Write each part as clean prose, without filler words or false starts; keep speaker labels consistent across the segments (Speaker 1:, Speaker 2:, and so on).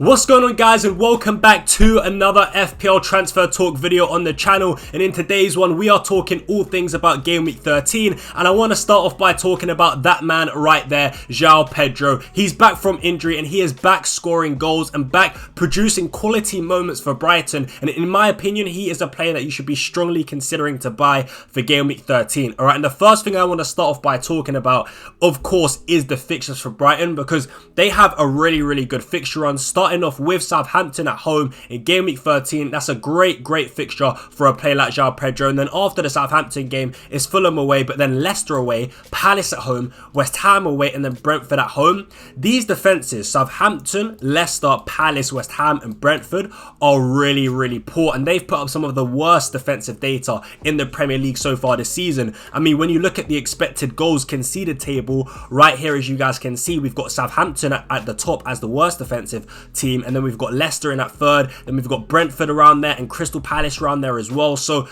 Speaker 1: What's going on, guys, and welcome back to another FPL transfer talk video on the channel. And in today's one, we are talking all things about game week 13, and I want to start off by talking about that man right there, Joao Pedro. He's back from injury and he is back scoring goals and back producing quality moments for Brighton, and in my opinion, he is a player that you should be strongly considering to buy for game week 13. Alright, and the first thing I want to start off by talking about, of course, is the fixtures for Brighton, because they have a really good fixture run, starting off with Southampton at home in game week 13. That's a great fixture for a player like Joao Pedro. And then after the Southampton game is Fulham away, but then Leicester away, Palace at home, West Ham away, and then Brentford at home. These defenses, Southampton, Leicester, Palace, West Ham and Brentford, are really poor, and they've put up some of the worst defensive data in the Premier League so far this season. I mean, when you look at the expected goals conceded table right here, as you guys can see, we've got Southampton at the top as the worst defensive team, and then we've got Leicester in at third, then we've got Brentford around there and Crystal Palace around there as well. So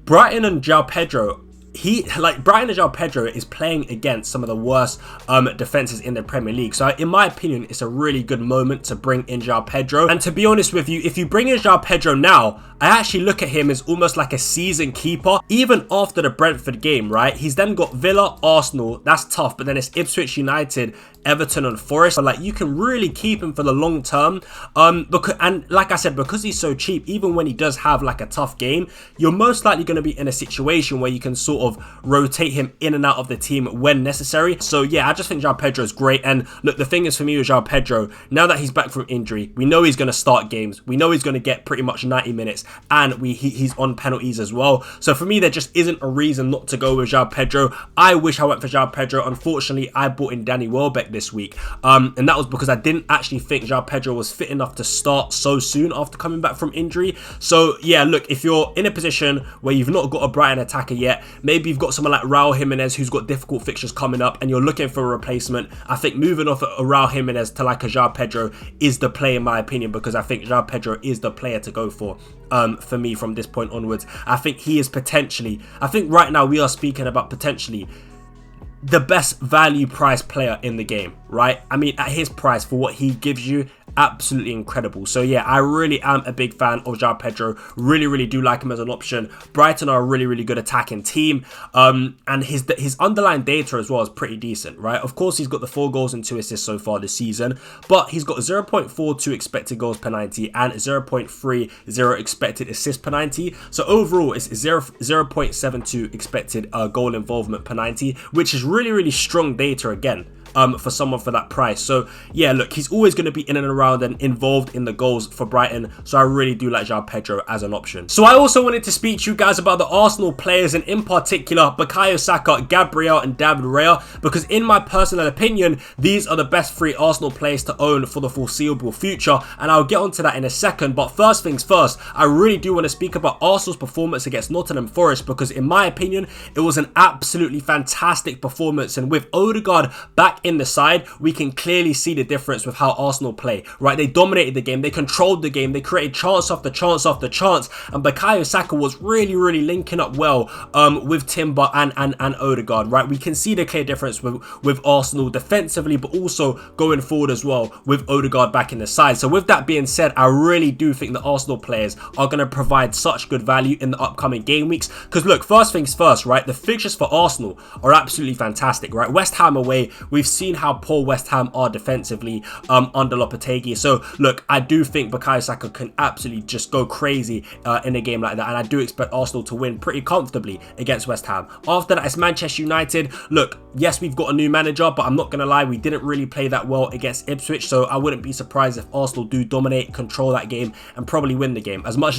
Speaker 1: Brighton and Joao Pedro, Brighton and Joao Pedro is playing against some of the worst defenses in the Premier League. So in my opinion, it's a really good moment to bring in Joao Pedro. And to be honest with you, if you bring in Joao Pedro now, I actually look at him as almost like a season keeper. Even after the Brentford game, right? He's then got Villa, Arsenal, that's tough, but then it's Ipswich United, Everton and Forest. So like, you can really keep him for the long term, and like I said, because he's so cheap, even when he does have like a tough game, you're most likely going to be in a situation where you can sort of rotate him in and out of the team when necessary. So yeah, I just think Joao Pedro is great. And look, the thing is for me with Joao Pedro, now that he's back from injury, we know he's going to start games, we know he's going to get pretty much 90 minutes, and he's on penalties as well. So for me, there just isn't a reason not to go with Joao Pedro. I wish I went for Joao Pedro. Unfortunately, I bought in Danny Welbeck this week, and that was because I didn't actually think Joao Pedro was fit enough to start so soon after coming back from injury. So yeah, look, if you're in a position where you've not got a Brighton attacker yet, maybe you've got someone like Raul Jimenez who's got difficult fixtures coming up and you're looking for a replacement, I think moving off a Raul Jimenez to like a Joao Pedro is the play in my opinion, because I think Joao Pedro is the player to go for me from this point onwards. I think he is potentially, I think right now we are speaking about potentially the best value price player in the game, right? I mean, at his price, for what he gives you, absolutely incredible. So yeah, I really am a big fan of Joao Pedro. Really do like him as an option. Brighton are a really good attacking team, and his underlying data as well is pretty decent, right? Of course, he's got the 4 goals and 2 assists so far this season, but he's got 0.42 expected goals per 90 and 0.30 expected assists per 90. So overall, it's 0.72 expected goal involvement per 90, which is really strong data again, for someone for that price. So yeah, look, he's always going to be in and around and involved in the goals for Brighton. So I really do like Joao Pedro as an option. So I also wanted to speak to you guys about the Arsenal players, and in particular Bukayo Saka, Gabriel and David Raya, because in my personal opinion, these are the best 3 Arsenal players to own for the foreseeable future, and I'll get onto that in a second. But first things first, I really do want to speak about Arsenal's performance against Nottingham Forest, because in my opinion, it was an absolutely fantastic performance, and with Odegaard back in the side, we can clearly see the difference with how Arsenal play, right? They dominated the game, they controlled the game, they created chance after chance after chance, and Bukayo Saka was really linking up well with Timber and Odegaard, right? We can see the clear difference with Arsenal defensively, but also going forward as well with Odegaard back in the side. So with that being said, I really do think the Arsenal players are going to provide such good value in the upcoming game weeks, because look, first things first, right? The fixtures for Arsenal are absolutely fantastic, right? West Ham away, we've seen how poor West Ham are defensively under Lopetegui. So look, I do think Bukayo Saka can absolutely just go crazy in a game like that, and I do expect Arsenal to win pretty comfortably against West Ham. After that, it's Manchester United. Look, yes, we've got a new manager, but I'm not gonna lie, we didn't really play that well against Ipswich, so I wouldn't be surprised if Arsenal do dominate, control that game, and probably win the game. As much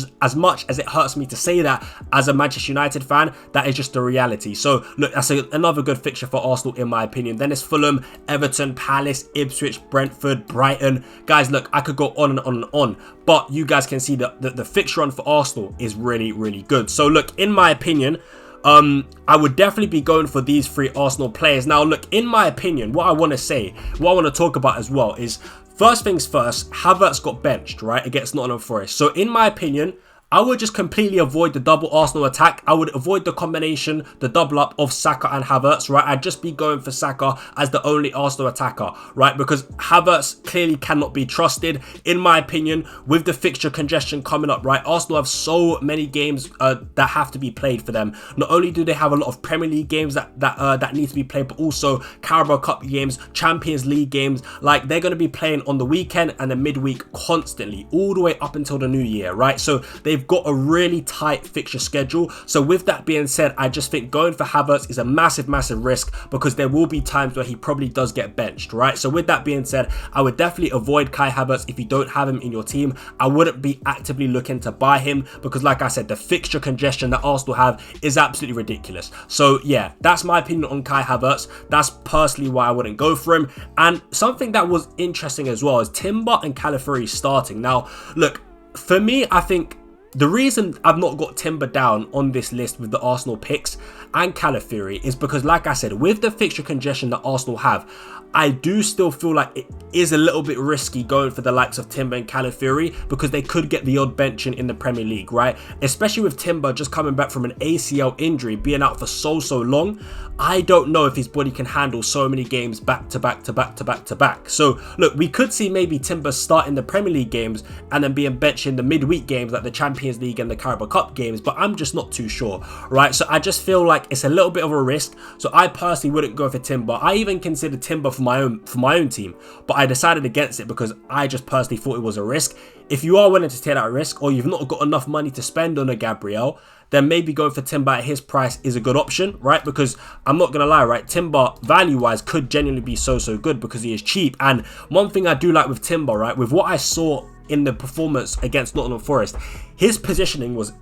Speaker 1: as it hurts me to say that as a Manchester United fan, that is just the reality. So look, that's another good fixture for Arsenal in my opinion. Then it's Fulham, Everton, Palace, Ipswich, Brentford, Brighton. Guys, look, I could go on and on, but you guys can see that the fixture run for Arsenal is really good. So look, in my opinion, I would definitely be going for these 3 Arsenal players. Now look, in my opinion, what I want to talk about as well is, first things first, Havertz got benched, right, against Nottingham Forest. So in my opinion, I would just completely avoid the double Arsenal attack. I would avoid the combination, the double up of Saka and Havertz, right? I'd just be going for Saka as the only Arsenal attacker, right? Because Havertz clearly cannot be trusted, in my opinion, with the fixture congestion coming up, right? Arsenal have so many games that have to be played for them. Not only do they have a lot of Premier League games that need to be played, but also Carabao Cup games, Champions League games. Like, they're going to be playing on the weekend and the midweek constantly, all the way up until the new year, right? So they've got a really tight fixture schedule. So with that being said, I just think going for Havertz is a massive risk, because there will be times where he probably does get benched, right? So with that being said, I would definitely avoid Kai Havertz if you don't have him in your team. I wouldn't be actively looking to buy him, because like I said, the fixture congestion that Arsenal have is absolutely ridiculous. So yeah, that's my opinion on Kai Havertz. That's personally why I wouldn't go for him. And something that was interesting as well is Timber and Calafiori starting. Now look, for me, I think the reason I've not got Timber down on this list with the Arsenal picks and Calafiori is because, like I said, with the fixture congestion that Arsenal have, I do still feel like it is a little bit risky going for the likes of Timber and Calafiori, because they could get the odd benching in the Premier League, right? Especially with Timber just coming back from an ACL injury, being out for so long. I don't know if his body can handle so many games back to back. So look, we could see maybe Timber start in the Premier League games and then being benched in the midweek games like the Champions League and the Carabao Cup games, but I'm just not too sure, right? So I just feel like it's a little bit of a risk. So I personally wouldn't go for Timber. I even considered Timber for my own team, but I decided against it because I just personally thought it was a risk. If you are willing to take that risk, or you've not got enough money to spend on a Gabriel, then maybe going for Timber at his price is a good option, right? Because I'm not gonna lie, right, Timber value-wise could genuinely be so good because he is cheap. And one thing I do like with Timber, right, with what I saw in the performance against Nottingham Forest, his positioning was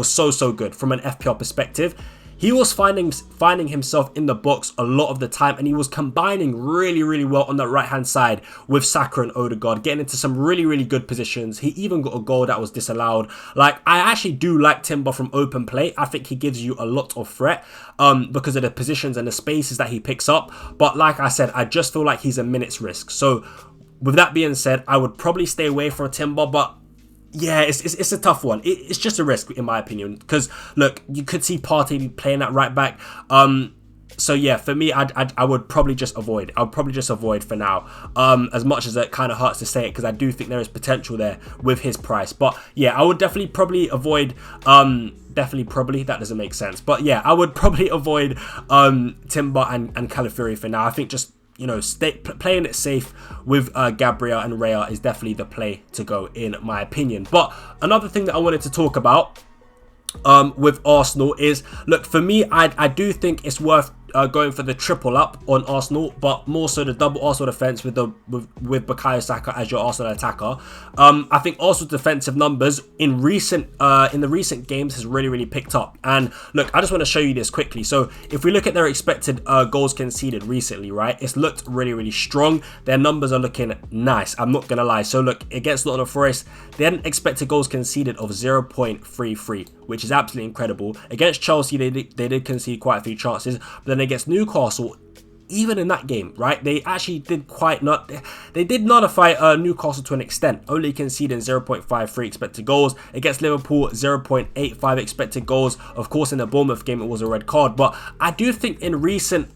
Speaker 1: so good from an FPL perspective. He was finding himself in the box a lot of the time, and he was combining really well on that right hand side with Saka and Odegaard, getting into some really good positions. He even got a goal that was disallowed. Like, I actually do like Timber from open play. I think he gives you a lot of threat because of the positions and the spaces that he picks up. But like I said, I just feel like he's a minutes risk. So with that being said, I would probably stay away from Timber, but yeah, it's a tough one. It's just a risk, in my opinion, because look, you could see Partey playing that right back. So yeah, for me, I would probably just avoid. I would probably just avoid for now. As much as it kind of hurts to say it, because I do think there is potential there with his price. But yeah, I would definitely probably avoid. Probably that doesn't make sense. But yeah, I would probably avoid Timber and Calafiori for now. I think just, you know, playing it safe with Gabriel and Raya is definitely the play to go, in my opinion. But another thing that I wanted to talk about with Arsenal is, look, for me, I do think it's worth going for the triple up on Arsenal, but more so the double Arsenal defense with Bukayo Saka as your Arsenal attacker. I think Arsenal's defensive numbers in the recent games has really picked up. And look, I just want to show you this quickly. So if we look at their expected goals conceded recently, right, it's looked really strong. Their numbers are looking nice, I'm not gonna lie. So look, against Nottingham Forest, they had an expected goals conceded of 0.33, which is absolutely incredible. Against Chelsea, they did concede quite a few chances, but then against Newcastle, even in that game, right, they actually did they did nullify Newcastle to an extent, only conceding 0.53 expected goals. Against Liverpool, 0.85 expected goals. Of course, in the Bournemouth game, it was a red card, but I do think in recent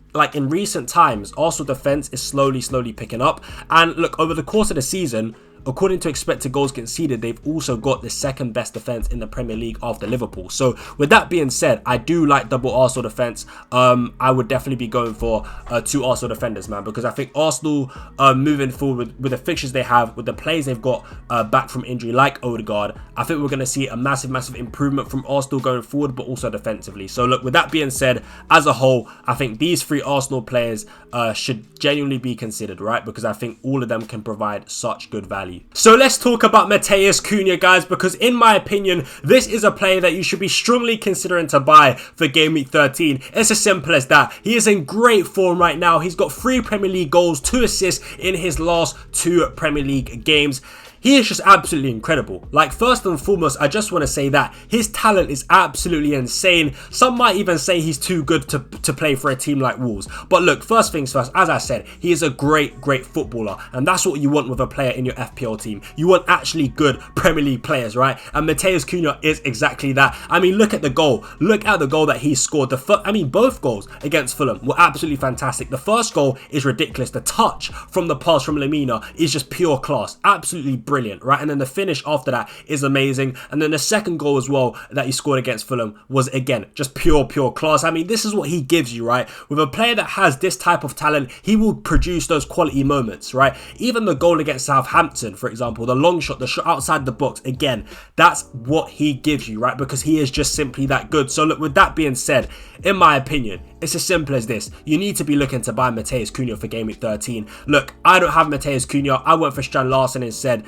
Speaker 1: times, Arsenal defense is slowly picking up. And look, over the course of the season, according to expected goals conceded, they've also got the second best defense in the Premier League after Liverpool. So with that being said, I do like double Arsenal defense. I would definitely be going for two Arsenal defenders, man, because I think Arsenal moving forward with the fixtures they have, with the players they've got back from injury like Odegaard, I think we're going to see a massive improvement from Arsenal going forward, but also defensively. So look, with that being said, as a whole, I think these three Arsenal players should genuinely be considered, right? Because I think all of them can provide such good value. So let's talk about Matheus Cunha, guys, because in my opinion, this is a player that you should be strongly considering to buy for Game Week 13. It's as simple as that. He is in great form right now. He's got 3 Premier League goals, 2 assists in his last 2 Premier League games. He is just absolutely incredible. Like, first and foremost, I just want to say that his talent is absolutely insane. Some might even say he's too good to play for a team like Wolves. But look, first things first, as I said, he is a great footballer. And that's what you want with a player in your FPL FPL team. You want actually good Premier League players, right? And Matheus Cunha is exactly that. I mean, look at the goal. Look at the goal that he scored. Both goals against Fulham were absolutely fantastic. The first goal is ridiculous. The touch from the pass from Lamina is just pure class. Absolutely brilliant, right? And then the finish after that is amazing. And then the second goal as well that he scored against Fulham was, again, just pure class. I mean, this is what he gives you, right? With a player that has this type of talent, he will produce those quality moments, right? Even the goal against Southampton, for example, the long shot, the shot outside the box, again, that's what he gives you, right? Because he is just simply that good. So look, with that being said, in my opinion, it's as simple as this. You need to be looking to buy Matheus Cunha for Game Week 13. Look, I don't have Matheus Cunha. I went for Strand Larsen instead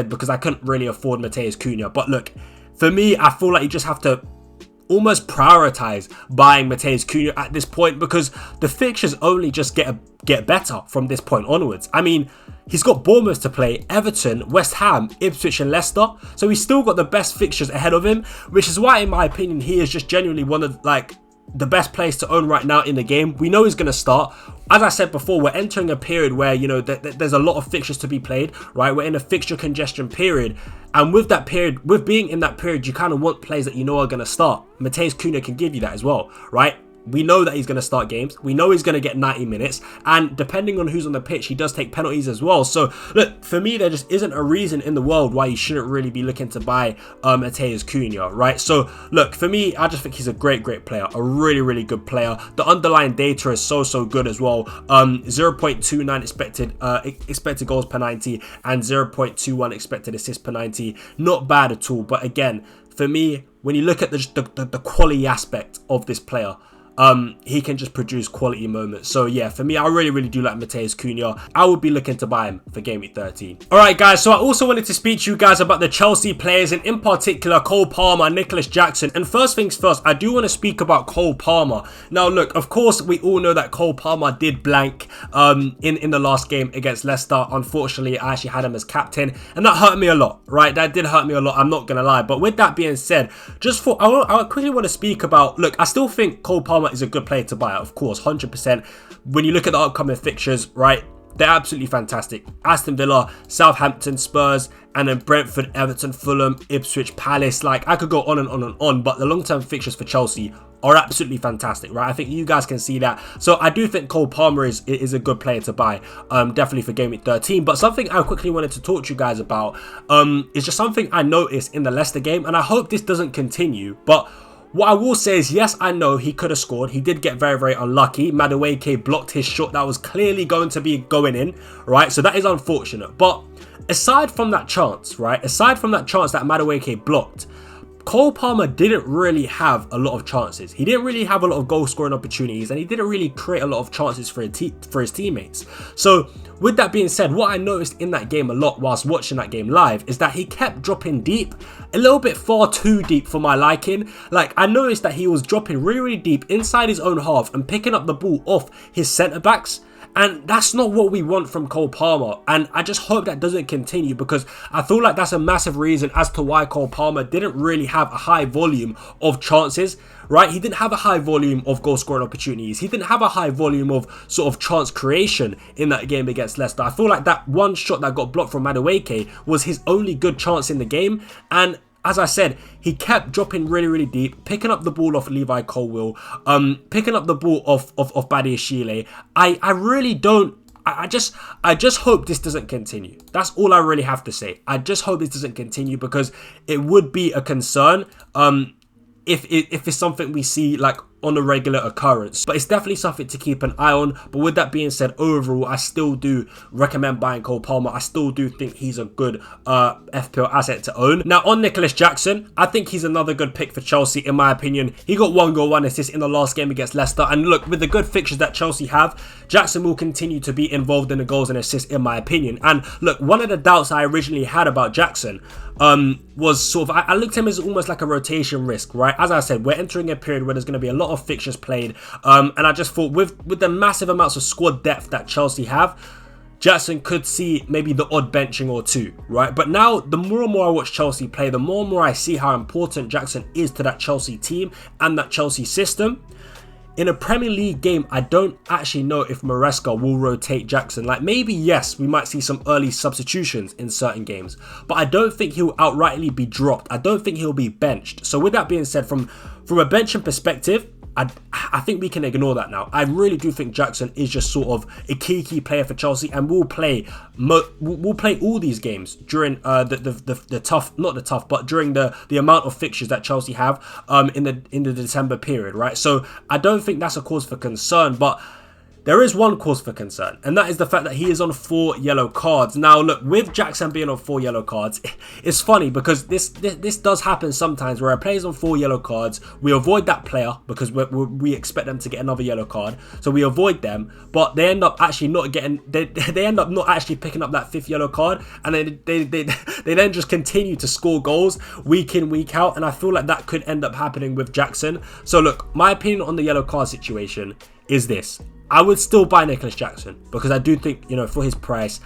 Speaker 1: because I couldn't really afford Matheus Cunha. But look, for me, I feel like you just have to almost prioritize buying Matheus Cunha at this point, because the fixtures only just get better from this point onwards. I mean, he's got Bournemouth to play, Everton, West Ham, Ipswich and Leicester. So he's still got the best fixtures ahead of him, which is why, in my opinion, he is just genuinely one of the best players to own right now in the game. We know he's going to start. As I said before, we're entering a period where, you know, there's a lot of fixtures to be played, right? We're in a fixture congestion period. And with that period, with being in that period, you kind of want players that you know are going to start. Matheus Cunha can give you that as well, right? We know that he's going to start games. We know he's going to get 90 minutes. And depending on who's on the pitch, he does take penalties as well. So, look, for me, there just isn't a reason in the world why you shouldn't really be looking to buy Matheus Cunha, right? So, look, for me, I just think he's a great player. A really good player. The underlying data is so good as well. 0.29 expected goals per 90 and 0.21 expected assists per 90. Not bad at all. But again, for me, when you look at the quality aspect of this player, he can just produce quality moments. So yeah, for me, I really do like Matheus Cunha. I would be looking to buy him for Game Week 13. Alright guys, so I also wanted to speak to you guys about the Chelsea players, and in particular Cole Palmer and Nicholas Jackson. And first things first, I do want to speak about Cole Palmer. Now look, of course we all know that Cole Palmer did blank in the last game against Leicester. Unfortunately, I actually had him as captain, and that hurt me a lot, right? That did hurt me a lot, I'm not gonna lie. But with that being said, I quickly want to speak about, look, I still think Cole Palmer is a good player to buy, of course, 100%. When you look at the upcoming fixtures, right, they're absolutely fantastic. Aston Villa, Southampton, Spurs, and then Brentford, Everton, Fulham, Ipswich, Palace. Like, I could go on and on, but the long-term fixtures for Chelsea are absolutely fantastic, right? I think you guys can see that. So I do think Cole Palmer is a good player to buy, definitely for Game Week 13. But something I quickly wanted to talk to you guys about is just something I noticed in the Leicester game, and I hope this doesn't continue, but what I will say is, yes, I know he could have scored. He did get very unlucky. Madueke blocked his shot that was clearly going to be going in, right? So that is unfortunate. But aside from that chance, right? Aside from that chance that Madueke blocked, Cole Palmer didn't really have a lot of chances. He didn't really have a lot of goal scoring opportunities, and he didn't really create a lot of chances for his teammates. So with that being said, what I noticed in that game a lot whilst watching that game live is that he kept dropping deep, a little bit far too deep for my liking. Like, I noticed that he was dropping really deep inside his own half and picking up the ball off his centre backs. And that's not what we want from Cole Palmer. And I just hope that doesn't continue, because I feel like that's a massive reason as to why Cole Palmer didn't really have a high volume of chances, right? He didn't have a high volume of goal scoring opportunities. He didn't have a high volume of sort of chance creation in that game against Leicester. I feel like that one shot that got blocked from Madueke was his only good chance in the game. And as I said, he kept dropping really deep, picking up the ball off Levi Colwill, picking up the ball off Badiashile. I really don't. I just hope this doesn't continue. That's all I really have to say. I just hope this doesn't continue, because it would be a concern if it's something we see like on a regular occurrence. But it's definitely something to keep an eye on. But with that being said, overall, I still do recommend buying Cole Palmer. I still do think he's a good FPL asset to own. Now, on Nicholas Jackson, I think he's another good pick for Chelsea, in my opinion. He got 1 goal, 1 assist in the last game against Leicester. And look, with the good fixtures that Chelsea have, Jackson will continue to be involved in the goals and assists, in my opinion. And look, one of the doubts I originally had about Jackson was sort of, I looked at him as almost like a rotation risk, right? As I said, we're entering a period where there's going to be a lot of fixtures played, and I just thought with the massive amounts of squad depth that Chelsea have, Jackson could see maybe the odd benching or two, right? But now, the more and more I watch Chelsea play, the more and more I see how important Jackson is to that Chelsea team and that Chelsea system. in a Premier League game, I don't actually know if Maresca will rotate Jackson. Like, maybe, yes, we might see some early substitutions in certain games, but I don't think he'll outrightly be dropped. I don't think he'll be benched. So with that being said, from a benching perspective, I think we can ignore that now. I really do think Jackson is just sort of a key player for Chelsea, and we'll play all these games during the tough, not the tough, but during the amount of fixtures that Chelsea have in the December period, right? So I don't think that's a cause for concern, but there is one cause for concern, and that is the fact that he is on 4 yellow cards. Now, look, with Jackson being on 4 yellow cards, it's funny because this does happen sometimes where a player's on 4 yellow cards. We avoid that player because we expect them to get another yellow card, so we avoid them. But they end up actually not getting. They end up not actually picking up that 5th yellow card, and they then just continue to score goals week in, week out. And I feel like that could end up happening with Jackson. So look, my opinion on the yellow card situation is this. I would still buy Nicholas Jackson because I do think, you know, for his price,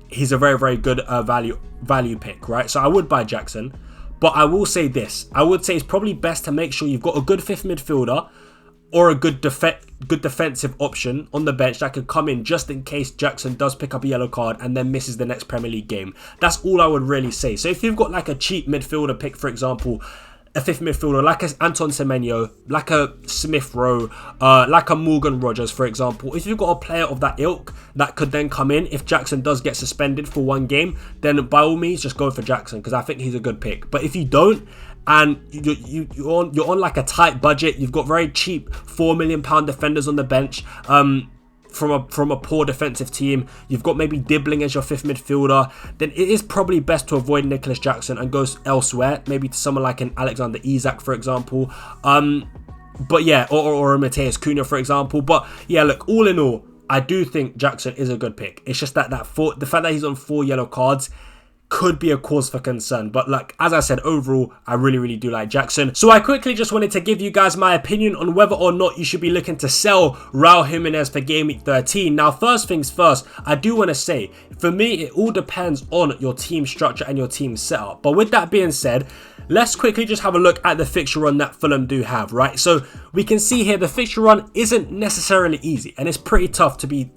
Speaker 1: he's a very good value pick, right? So I would buy Jackson, but I will say this. I would say it's probably best to make sure you've got a good 5th midfielder or a good defensive option on the bench that could come in just in case Jackson does pick up a yellow card and then misses the next Premier League game. That's all I would really say. So if you've got like a cheap midfielder pick, for example, a 5th midfielder like a Anton Semenyo, like a Smith Rowe, like a Morgan Rogers, for example. If you've got a player of that ilk that could then come in if Jackson does get suspended for 1 game, then by all means just go for Jackson because I think he's a good pick. But if you don't, and you're on like a tight budget, you've got very cheap £4 million defenders on the bench, from a poor defensive team, you've got maybe Dibbling as your 5th midfielder, then it is probably best to avoid Nicholas Jackson and go elsewhere, maybe to someone like an Alexander Isak, for example. But yeah, or a Mateus Cunha, for example. But yeah, look, all in all, I do think Jackson is a good pick. It's just that the fact that he's on 4 yellow cards could be a cause for concern. But like, as I said, overall, I really do like Jackson. So I quickly just wanted to give you guys my opinion on whether or not you should be looking to sell Raul Jimenez for Game Week 13. Now, first things first, I do want to say, for me, it all depends on your team structure and your team setup. But with that being said, let's quickly just have a look at the fixture run that Fulham do have, right? So we can see here the fixture run isn't necessarily easy, and it's pretty tough to be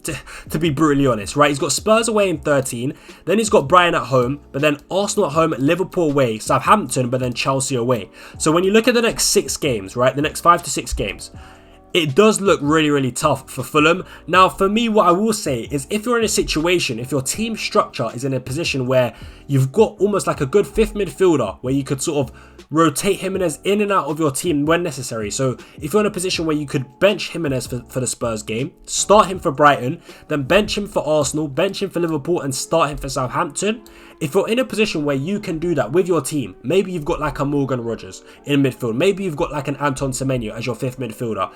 Speaker 1: brutally honest, right? He's got Spurs away in 13, then he's got Brighton at home, but then Arsenal at home, Liverpool away, Southampton, but then Chelsea away. So when you look at the next 6 games, right, the next 5 to 6 games, it does look really tough for Fulham. Now, for me, what I will say is if you're in a situation, if your team structure is in a position where you've got almost like a good 5th midfielder where you could sort of rotate Jimenez in and out of your team when necessary. So if you're in a position where you could bench Jimenez for the Spurs game, start him for Brighton, then bench him for Arsenal, bench him for Liverpool and start him for Southampton. If you're in a position where you can do that with your team, maybe you've got like a Morgan Rogers in midfield, maybe you've got like an Anton Semenyo as your 5th midfielder.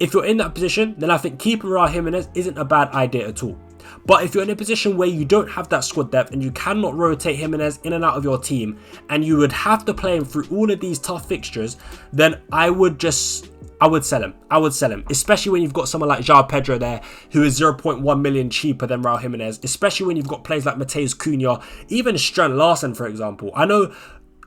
Speaker 1: If you're in that position, then I think keeping Raul Jimenez isn't a bad idea at all. But if you're in a position where you don't have that squad depth and you cannot rotate Jimenez in and out of your team, and you would have to play him through all of these tough fixtures, then I would sell him. I would sell him, especially when you've got someone like Joao Pedro there, who is 0.1 million cheaper than Raul Jimenez, especially when you've got players like Mateus Cunha, even Strand Larsen, for example. I know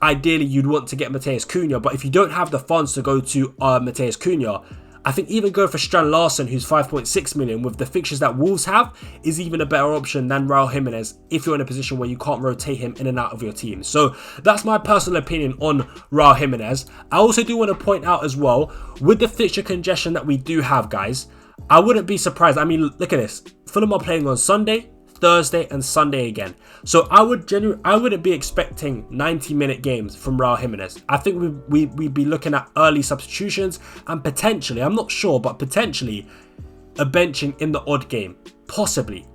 Speaker 1: ideally you'd want to get Mateus Cunha, but if you don't have the funds to go to Mateus Cunha, I think even go for Strand Larsen, who's 5.6 million, with the fixtures that Wolves have, is even a better option than Raul Jimenez if you're in a position where you can't rotate him in and out of your team. So that's my personal opinion on Raul Jimenez. I also do want to point out as well, with the fixture congestion that we do have, guys, I wouldn't be surprised. I mean, look at this. Fulham are playing on Sunday, Thursday and Sunday again. So I wouldn't be expecting 90-minute games from Raul Jimenez. I think we'd be looking at early substitutions and potentially, I'm not sure, but potentially a benching in the odd game. Possibly.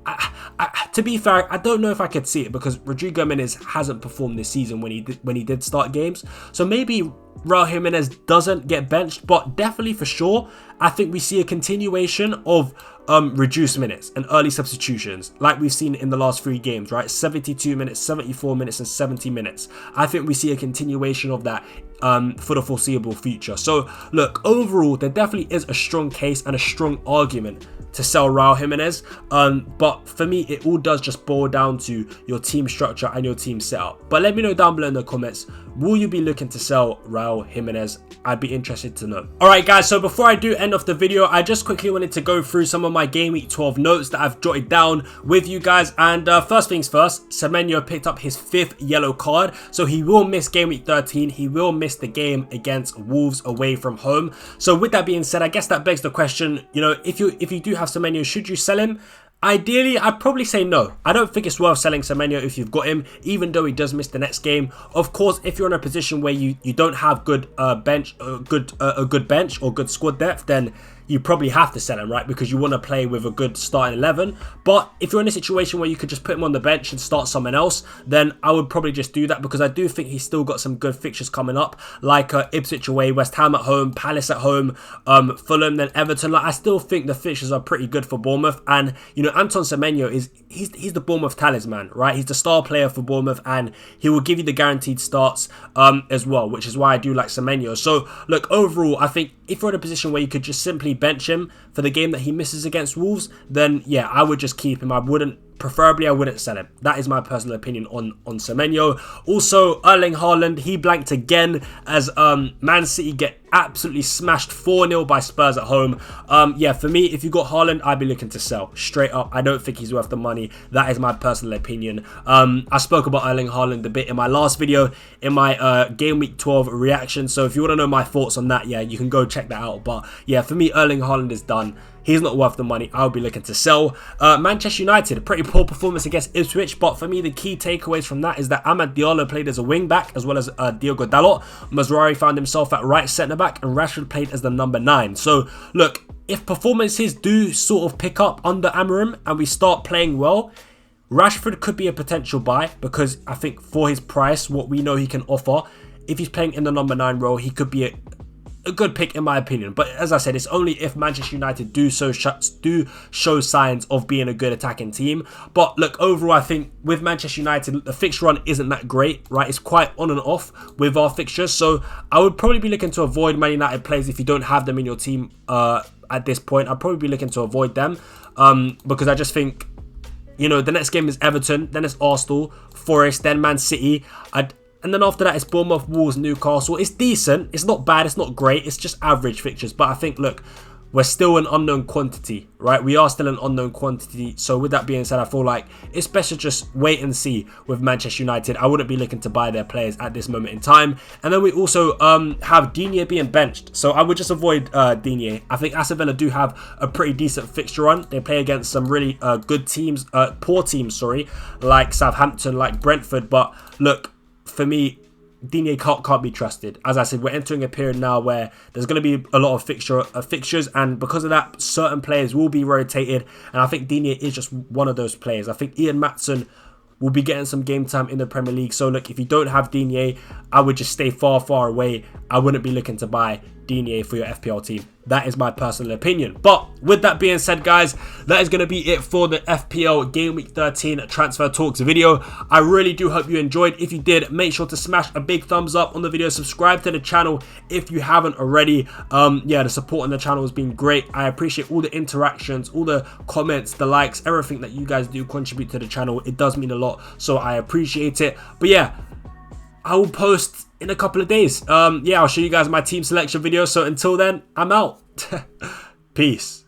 Speaker 1: To be fair, I don't know if I could see it because Rodrigo Jimenez hasn't performed this season when he did start games. So maybe Raul Jimenez doesn't get benched, but definitely for sure, I think we see a continuation of reduced minutes and early substitutions like we've seen in the last 3 games, right? 72 minutes, 74 minutes and 70 minutes. I think we see a continuation of that for the foreseeable future. So look, overall, there definitely is a strong case and a strong argument to sell Raul Jimenez, but for me it all does just boil down to your team structure and your team setup. But let me know down below in the comments Will you be looking to sell Raul, Jimenez? I'd be interested to know. Alright guys, so before I do end off the video, I just quickly wanted to go through some of my Game Week 12 notes that I've jotted down with you guys. And first things first, Semenyo picked up his 5th yellow card, so he will miss Game Week 13. He will miss the game against Wolves away from home. So with that being said, I guess that begs the question, you know, if you do have Semenyo, should you sell him? Ideally, I'd probably say no. I don't think it's worth selling Semenyo if you've got him, even though he does miss the next game. Of course, if you're in a position where you don't have good a good bench or good squad depth, then you probably have to sell him, right? Because you want to play with a good starting 11. But if you're in a situation where you could just put him on the bench and start someone else, then I would probably just do that, because I do think he's still got some good fixtures coming up, like Ipswich away, West Ham at home, Palace at home, Fulham, then Everton. Like, I still think the fixtures are pretty good for Bournemouth. And you know, Anton Semenyo he's the Bournemouth talisman, right? He's the star player for Bournemouth, and he will give you the guaranteed starts as well, which is why I do like Semenyo. So look, overall, I think if you're in a position where you could just simply bench him for the game that he misses against Wolves, then yeah, I would just keep him. Preferably, I wouldn't sell him. That is my personal opinion on Semenyo. Also, Erling Haaland, he blanked again as Man City get absolutely smashed 4-0 by Spurs at home. Yeah, for me, if you got Haaland, I'd be looking to sell. Straight up, I don't think he's worth the money. That is my personal opinion. I spoke about Erling Haaland a bit in my last video, in my Game Week 12 reaction. So if you want to know my thoughts on that, yeah, you can go check that out. But yeah, for me, Erling Haaland is done. He's not worth the money. I'll be looking to sell. Manchester United, a pretty poor performance against Ipswich, but for me, the key takeaways from that is that Amad Diallo played as a wing-back, as well as Diogo Dalot. Mazraoui found himself at right centre-back, and Rashford played as the number 9. So, look, if performances do sort of pick up under Amorim and we start playing well, Rashford could be a potential buy, because I think for his price, what we know he can offer, if he's playing in the number 9 role, he could be a good pick in my opinion. But as I said, it's only if Manchester United do show signs of being a good attacking team. But look, overall, I think with Manchester United, the fixture run isn't that great, right? It's quite on and off with our fixtures. So I would probably be looking to avoid Man United players if you don't have them in your team at this point. I'd probably be looking to avoid them because I just think, you know, the next game is Everton, then it's Arsenal, Forest, then Man City. And then after that, it's Bournemouth, Wolves, Newcastle. It's decent. It's not bad. It's not great. It's just average fixtures. But I think, look, we're still an unknown quantity, right? We are still an unknown quantity. So with that being said, I feel like it's best to just wait and see with Manchester United. I wouldn't be looking to buy their players at this moment in time. And then we also have Digne being benched. So I would just avoid Digne. I think Aston Villa do have a pretty decent fixture run. They play against some really good teams, poor teams, sorry, like Southampton, like Brentford. But look, for me, Digne can't be trusted. As I said, we're entering a period now where there's going to be a lot of fixtures, and because of that, certain players will be rotated, and I think Digne is just one of those players. I think Ian Maatson will be getting some game time in the Premier League. So look, if you don't have Digne, I would just stay far away. I wouldn't be looking to buy Digne for your FPL team. That is my personal opinion. But with that being said, guys, that is going to be it for the FPL Game Week 13 Transfer Talks video. I really do hope you enjoyed. If you did, make sure to smash a big thumbs up on the video. Subscribe to the channel if you haven't already. Yeah, the support on the channel has been great. I appreciate all the interactions, all the comments, the likes, everything that you guys do contribute to the channel. It does mean a lot, so I appreciate it. But yeah, I will post in a couple of days. Yeah, I'll show you guys my team selection video. So until then, I'm out. Peace.